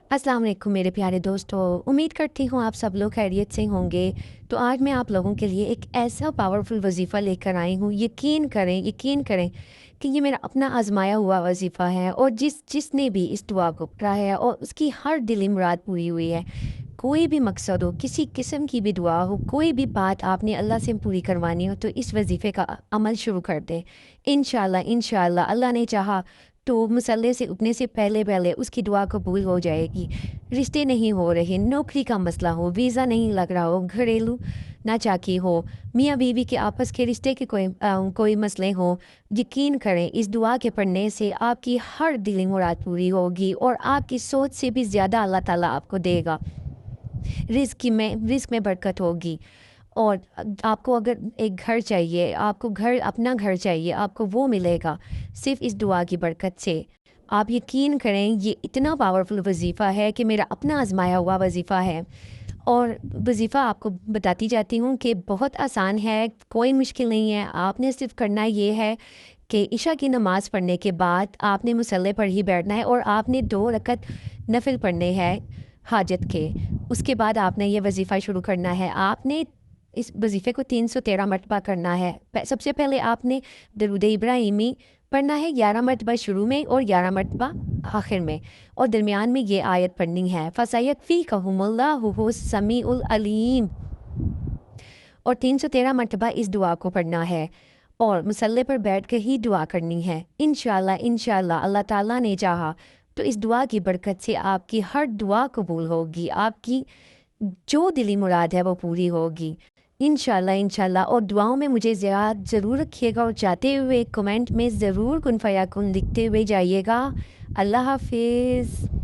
अस्सलाम वालेकुम मेरे प्यारे दोस्तों। उम्मीद करती हूँ आप सब लोग खैरियत से होंगे। तो आज मैं आप लोगों के लिए एक ऐसा पावरफुल वजीफ़ा लेकर आई हूँ। यकीन करें कि ये मेरा अपना आजमाया हुआ वजीफ़ा है, और जिसने भी इस दुआ को पढ़ा है और उसकी हर दिली मुराद पूरी हुई है। कोई भी मकसद हो, किसी किस्म की भी दुआ हो, कोई भी बात आपने अल्लाह से पूरी करवानी हो, तो इस वजीफ़े का अमल शुरू कर दें। इंशाल्लाह अल्लाह ने चाहा तो मुसल्ले से उठने से पहले पहले उसकी दुआ कबूल हो जाएगी। रिश्ते नहीं हो रहे, नौकरी का मसला हो, वीज़ा नहीं लग रहा हो, घरेलू नाचाकी हो, मियाँ बीवी के आपस के रिश्ते के कोई मसले हो, यकीन करें इस दुआ के पढ़ने से आपकी हर दिली मुराद पूरी होगी और आपकी सोच से भी ज़्यादा अल्लाह ताला आपको देगा। रिज़्क में बरकत होगी। और आपको अगर एक घर चाहिए, आपको अपना घर चाहिए, आपको वो मिलेगा सिर्फ़ इस दुआ की बरकत से। आप यकीन करें ये इतना पावरफुल वजीफ़ा है कि मेरा अपना आज़माया हुआ वजीफ़ा है। और वजीफ़ा आपको बताती जाती हूँ कि बहुत आसान है, कोई मुश्किल नहीं है। आपने सिर्फ़ करना ये है कि इशा की नमाज़ पढ़ने के बाद आपने मुसल्ले पर ही बैठना है और आपने 2 रकत नफ़िल पढ़ने हैं हाजत के। उसके बाद आपने ये वजीफ़ा शुरू करना है। आपने इस वजीफ़े को 313 मरतबा करना है। सबसे पहले आपने दरूद इब्राहिमी पढ़ना है 11 मरतबा शुरू में और 11 मरतबा आखिर में, और दरमियान में ये आयत पढ़नी है, फ़सयकफ़ीकहुमुल्लाहु समीउल अलीम। और 313 मरतबा इस दुआ को पढ़ना है और मुसल्ले पर बैठ कर ही दुआ करनी है। इंशाल्लाह अल्लाह ताला ने चाहा तो इस दुआ की बरकत से आपकी हर दुआ कबूल होगी, आपकी जो दिली मुराद है वो पूरी होगी। इंशाल्लाह। और दुआओं में मुझे याद ज़रूर रखिएगा, और जाते हुए कमेंट में ज़रूर कुन फ़याकुन लिखते हुए जाइएगा। अल्लाह हाफिज़।